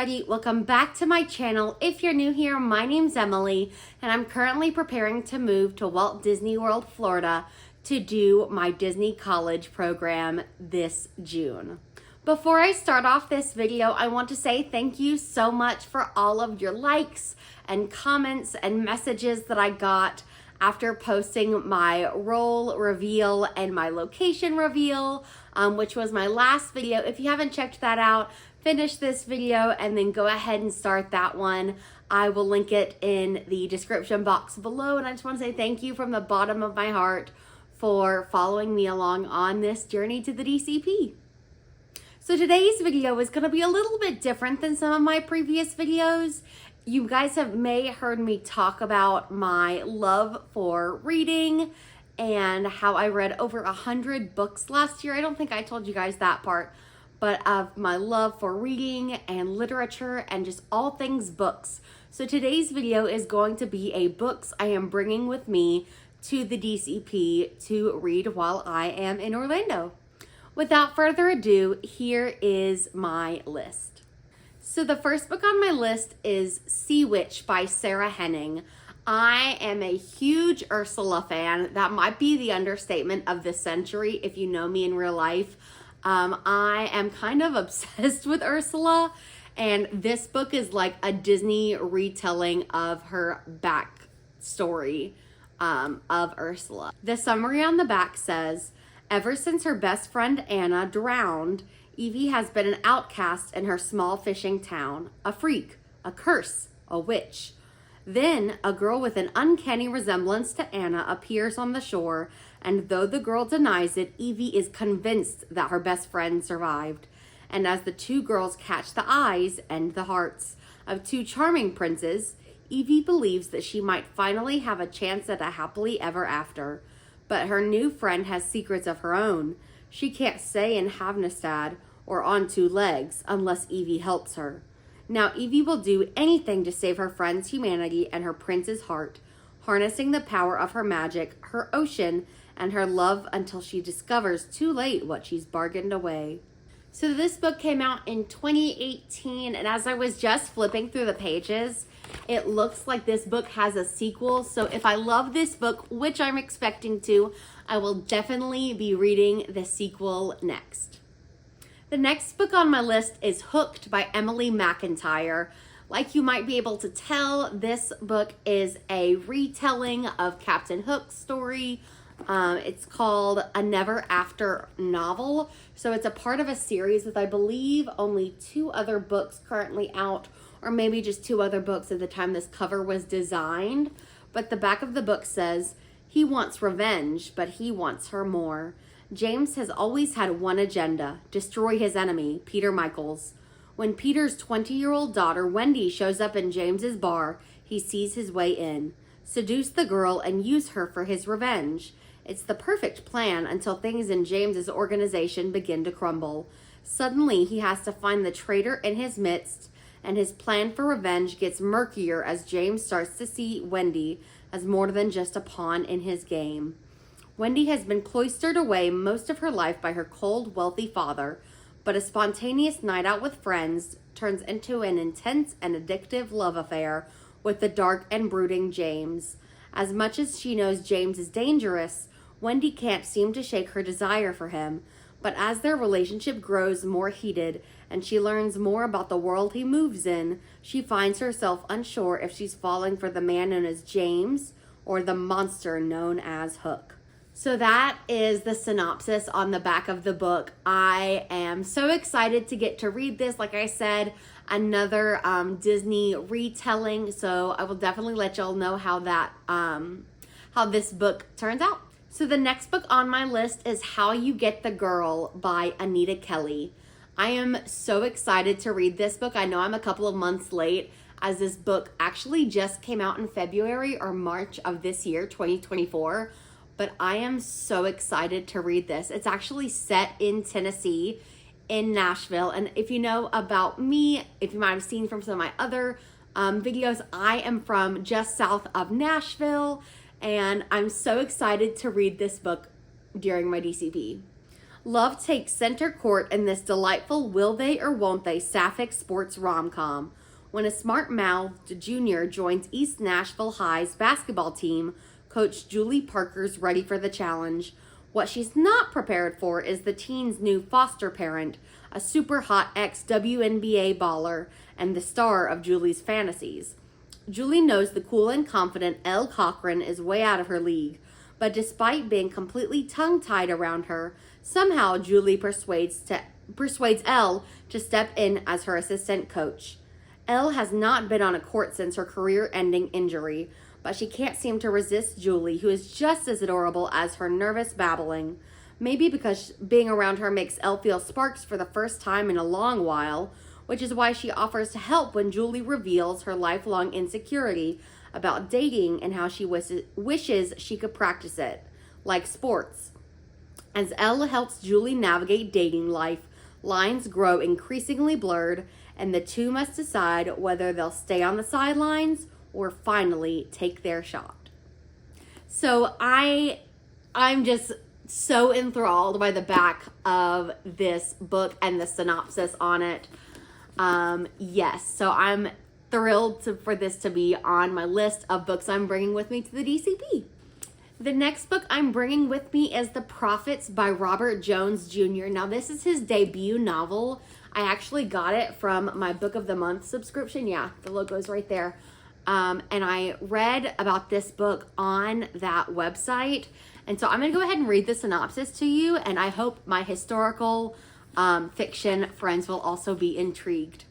everybody, welcome back to my channel. If you're new here, my name's Emily and I'm currently preparing to move to Walt Disney World, Florida to do my Disney College program this June. Before I start off this video, I want to say thank you so much for all of your likes and comments and messages that I got after posting my role reveal and my location reveal, which was my last video. If you haven't checked that out, finish this video and then go ahead and start that one. I will link it in the description box below, and I just want to say thank you from the bottom of my heart for following me along on this journey to the DCP. So today's video is going to be a little bit different than some of my previous videos. You guys may heard me talk about my love for reading and how I read over 100 books last year. I don't think I told you guys that part, but of my love for reading and literature and just all things books. So today's video is going to be a books I am bringing with me to the DCP to read while I am in Orlando. Without further ado, here is my list. So the first book on my list is Sea Witch by Sarah Henning. I am a huge Ursula fan. That might be the understatement of the century if you know me in real life. I am kind of obsessed with Ursula, and this book is like a Disney retelling of her backstory of Ursula. The summary on the back says, ever since her best friend Anna drowned, Evie has been an outcast in her small fishing town, a freak, a curse, a witch. Then a girl with an uncanny resemblance to Anna appears on the shore, and though the girl denies it, Evie is convinced that her best friend survived. And as the two girls catch the eyes and the hearts of two charming princes, Evie believes that she might finally have a chance at a happily ever after. But her new friend has secrets of her own. She can't stay in Havnestad or on two legs unless Evie helps her. Now Evie will do anything to save her friend's humanity and her prince's heart, harnessing the power of her magic, her ocean, and her love until she discovers too late what she's bargained away. So this book came out in 2018, and as I was just flipping through the pages, it looks like this book has a sequel. So if I love this book, which I'm expecting to, I will definitely be reading the sequel next. The next book on my list is Hooked by Emily McIntyre. Like you might be able to tell, this book is a retelling of Captain Hook's story. It's called A Never After novel. So it's a part of a series with, I believe, only 2 other books currently out, or maybe just 2 other books at the time this cover was designed. But the back of the book says, he wants revenge, but he wants her more. James has always had one agenda, destroy his enemy, Peter Michaels. When Peter's 20-year-old daughter, Wendy, shows up in James's bar, he sees his way in. Seduce the girl and use her for his revenge. It's the perfect plan until things in James's organization begin to crumble. Suddenly, he has to find the traitor in his midst, and his plan for revenge gets murkier as James starts to see Wendy as more than just a pawn in his game. Wendy has been cloistered away most of her life by her cold, wealthy father, but a spontaneous night out with friends turns into an intense and addictive love affair with the dark and brooding James. As much as she knows James is dangerous, Wendy can't seem to shake her desire for him, but as their relationship grows more heated and she learns more about the world he moves in, she finds herself unsure if she's falling for the man known as James or the monster known as Hook. So that is the synopsis on the back of the book. I am so excited to get to read this. Like I said, another Disney retelling. So I will definitely let y'all know how this book turns out. So the next book on my list is How You Get the Girl by Anita Kelly. I am so excited to read this book. I know I'm a couple of months late, as this book actually just came out in February or March of this year, 2024. But I am so excited to read this. It's actually set in Tennessee, in Nashville. And if you know about me, if you might have seen from some of my other videos, I am from just south of Nashville. And I'm so excited to read this book during my DCP. Love takes center court in this delightful will they or won't they sapphic sports rom-com when a smart-mouthed junior joins East Nashville High's basketball team. Coach Julie Parker's ready for the challenge. What she's not prepared for is the teen's new foster parent, a super hot ex-WNBA baller and the star of Julie's fantasies. Julie knows the cool and confident Elle Cochran is way out of her league, but despite being completely tongue-tied around her, somehow Julie persuades Elle to step in as her assistant coach. Elle has not been on a court since her career-ending injury, but she can't seem to resist Julie, who is just as adorable as her nervous babbling. Maybe because being around her makes Elle feel sparks for the first time in a long while, which is why she offers to help when Julie reveals her lifelong insecurity about dating and how she wishes she could practice it, like sports. As Elle helps Julie navigate dating life, lines grow increasingly blurred, and the two must decide whether they'll stay on the sidelines or finally take their shot. So I'm just so enthralled by the back of this book and the synopsis on it. Yes, so I'm thrilled for this to be on my list of books I'm bringing with me to the DCP. The next book I'm bringing with me is The Prophets by Robert Jones Jr. Now, this is his debut novel. I actually got it from my Book of the Month subscription. Yeah, the logo's right there. And I read about this book on that website. And so I'm going to go ahead and read the synopsis to you, and I hope my historical fiction friends will also be intrigued.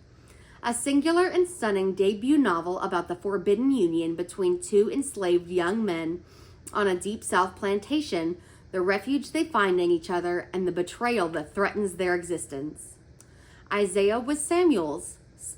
A singular and stunning debut novel about the forbidden union between two enslaved young men on a deep South plantation, the refuge they find in each other, and the betrayal that threatens their existence. Isaiah was Samuel's,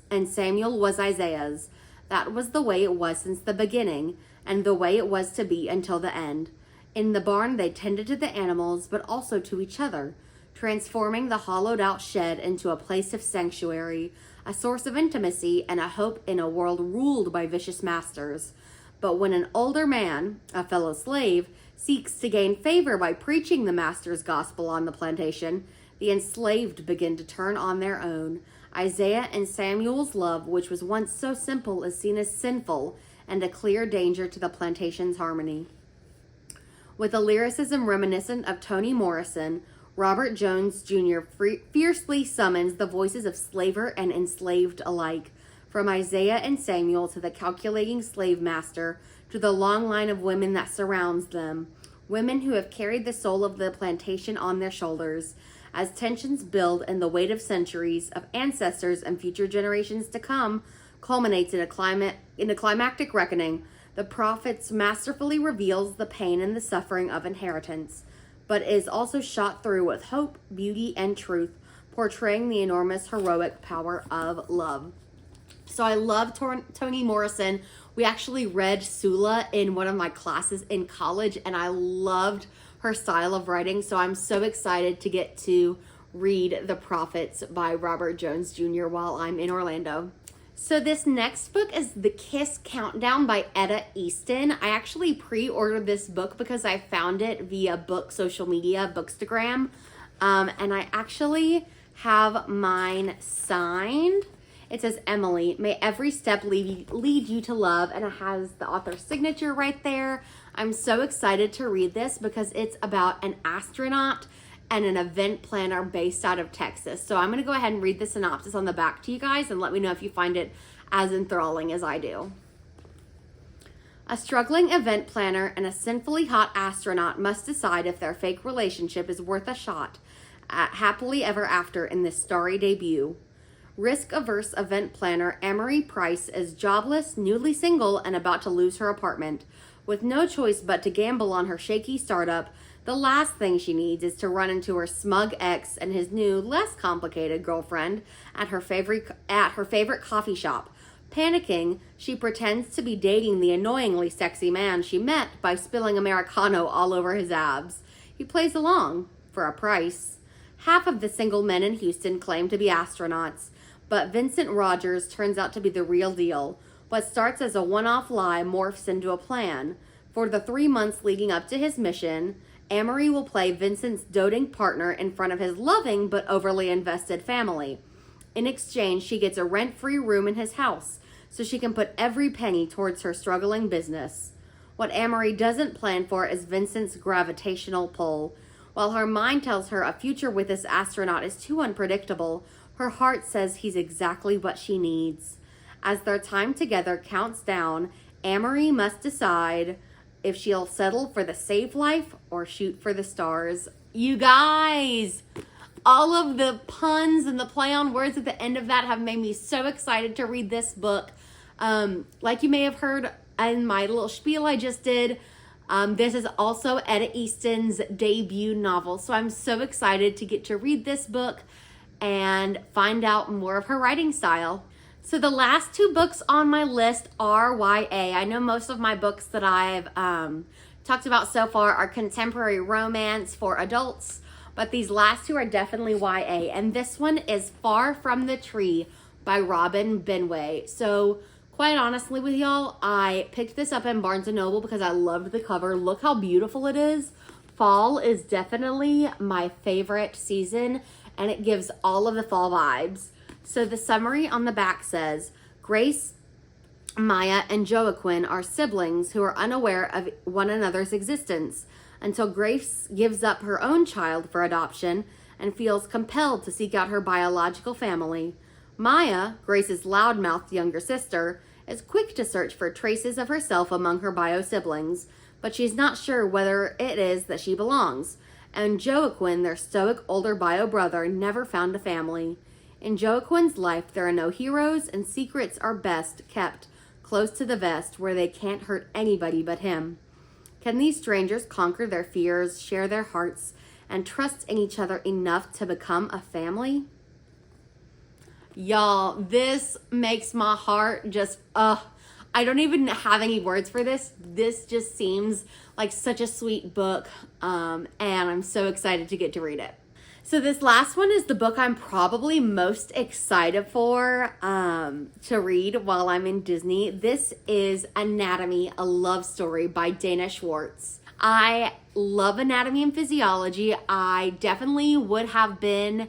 and Samuel was Isaiah's. That was the way it was since the beginning, and the way it was to be until the end. In the barn, they tended to the animals, but also to each other, transforming the hollowed-out shed into a place of sanctuary, a source of intimacy, and a hope in a world ruled by vicious masters. But when an older man, a fellow slave, seeks to gain favor by preaching the master's gospel on the plantation, the enslaved begin to turn on their own. Isaiah and Samuel's love, which was once so simple, is seen as sinful and a clear danger to the plantation's harmony. With a lyricism reminiscent of Toni Morrison, Robert Jones Jr. fiercely summons the voices of slaver and enslaved alike, from Isaiah and Samuel to the calculating slave master to the long line of women that surrounds them, women who have carried the soul of the plantation on their shoulders. As tensions build and the weight of centuries of ancestors and future generations to come culminates in a climactic reckoning, the prophets masterfully reveals the pain and the suffering of inheritance, but is also shot through with hope, beauty, and truth, portraying the enormous heroic power of love. So I love Toni Morrison. We actually read Sula in one of my classes in college, and I loved her style of writing. So I'm so excited to get to read The Prophets by Robert Jones Jr. while I'm in Orlando. So this next book is The Kiss Countdown by Etta Easton. I actually pre-ordered this book because I found it via book social media, Bookstagram. And I actually have mine signed. It says, Emily, may every step lead you to love. And it has the author's signature right there. I'm so excited to read this because it's about an astronaut and an event planner based out of Texas. So I'm going to go ahead and read the synopsis on the back to you guys and let me know if you find it as enthralling as I do. A struggling event planner and a sinfully hot astronaut must decide if their fake relationship is worth a shot at happily ever after in this starry debut. Risk-averse event planner Emery Price is jobless, newly single, and about to lose her apartment. With no choice but to gamble on her shaky startup, the last thing she needs is to run into her smug ex and his new, less complicated girlfriend at her favorite coffee shop. Panicking, she pretends to be dating the annoyingly sexy man she met by spilling Americano all over his abs. He plays along, for a price. Half of the single men in Houston claim to be astronauts, but Vincent Rogers turns out to be the real deal. What starts as a one-off lie morphs into a plan. For the 3 months leading up to his mission, Amory will play Vincent's doting partner in front of his loving but overly invested family. In exchange, she gets a rent-free room in his house so she can put every penny towards her struggling business. What Amory doesn't plan for is Vincent's gravitational pull. While her mind tells her a future with this astronaut is too unpredictable, her heart says he's exactly what she needs. As their time together counts down, Amory must decide if she'll settle for the safe life or shoot for the stars. You guys, all of the puns and the play on words at the end of that have made me so excited to read this book. Like you may have heard in my little spiel I just did, this is also Etta Easton's debut novel. So I'm so excited to get to read this book and find out more of her writing style. So the last two books on my list are YA. I know most of my books that I've talked about so far are contemporary romance for adults, but these last two are definitely YA. And this one is Far From the Tree by Robin Benway. So quite honestly with y'all, I picked this up in Barnes & Noble because I loved the cover. Look how beautiful it is. Fall is definitely my favorite season, and it gives all of the fall vibes. So the summary on the back says, Grace, Maya, and Joaquin are siblings who are unaware of one another's existence until Grace gives up her own child for adoption and feels compelled to seek out her biological family. Maya, Grace's loudmouthed younger sister, is quick to search for traces of herself among her bio siblings, but she's not sure whether it is that she belongs. And Joaquin, their stoic older bio brother, never found a family. In Joaquin's life, there are no heroes, and secrets are best kept close to the vest where they can't hurt anybody but him. Can these strangers conquer their fears, share their hearts, and trust in each other enough to become a family? Y'all, this makes my heart just, I don't even have any words for this. This just seems like such a sweet book, and I'm so excited to get to read it. So this last one is the book I'm probably most excited for to read while I'm in Disney. This is Anatomy, a Love Story by Dana Schwartz. I love anatomy and physiology. I definitely would have been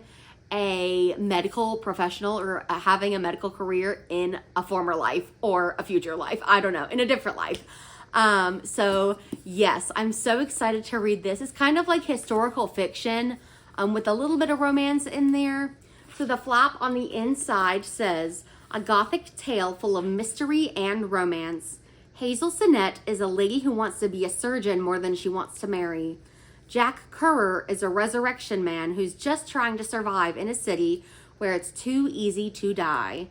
a medical professional or having a medical career in a former life or a future life. I don't know, in a different life. So yes, I'm so excited to read this. It's kind of like historical fiction with a little bit of romance in there. So the flap on the inside says, a gothic tale full of mystery and romance. Hazel Sinnett is a lady who wants to be a surgeon more than she wants to marry. Jack Currer is a resurrection man who's just trying to survive in a city where it's too easy to die.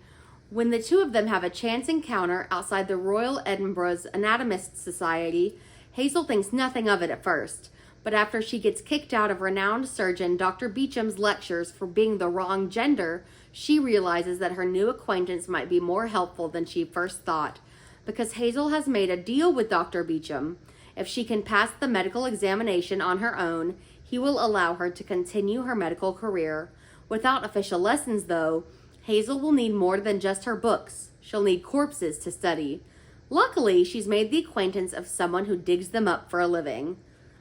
When the two of them have a chance encounter outside the Royal Edinburgh's Anatomist Society, Hazel thinks nothing of it at first. But after she gets kicked out of renowned surgeon Dr. Beecham's lectures for being the wrong gender, she realizes that her new acquaintance might be more helpful than she first thought. Because Hazel has made a deal with Dr. Beecham. If she can pass the medical examination on her own, he will allow her to continue her medical career. Without official lessons, though, Hazel will need more than just her books. She'll need corpses to study. Luckily, she's made the acquaintance of someone who digs them up for a living.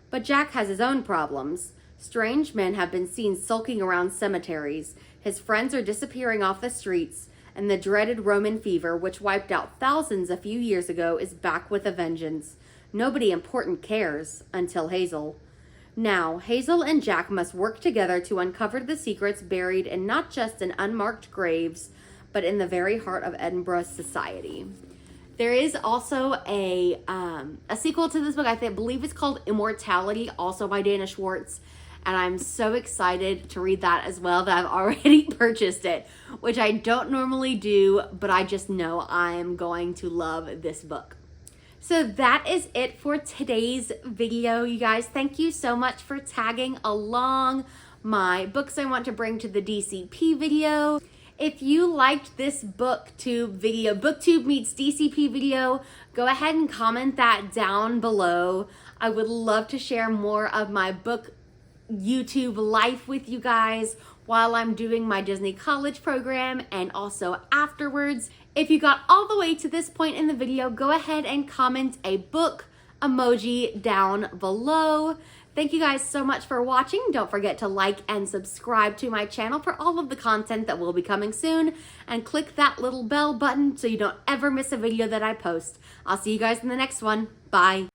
But Jack has his own problems. Strange men have been seen sulking around cemeteries. His friends are disappearing off the streets, and the dreaded Roman fever, which wiped out thousands a few years ago, is back with a vengeance. Nobody important cares until Hazel. Now, Hazel and Jack must work together to uncover the secrets buried in not just in unmarked graves, but in the very heart of Edinburgh society. There is also a sequel to this book. I believe it's called Immortality, also by Dana Schwartz. And I'm so excited to read that as well that I've already purchased it, which I don't normally do, but I just know I'm going to love this book. So that is it for today's video, you guys. Thank you so much for tagging along my books I want to bring to the DCP video. If you liked this BookTube video, BookTube meets DCP video, go ahead and comment that down below. I would love to share more of my book YouTube life with you guys while I'm doing my Disney College program and also afterwards. If you got all the way to this point in the video, go ahead and comment a book emoji down below. Thank you guys so much for watching. Don't forget to like and subscribe to my channel for all of the content that will be coming soon. And click that little bell button so you don't ever miss a video that I post. I'll see you guys in the next one. Bye.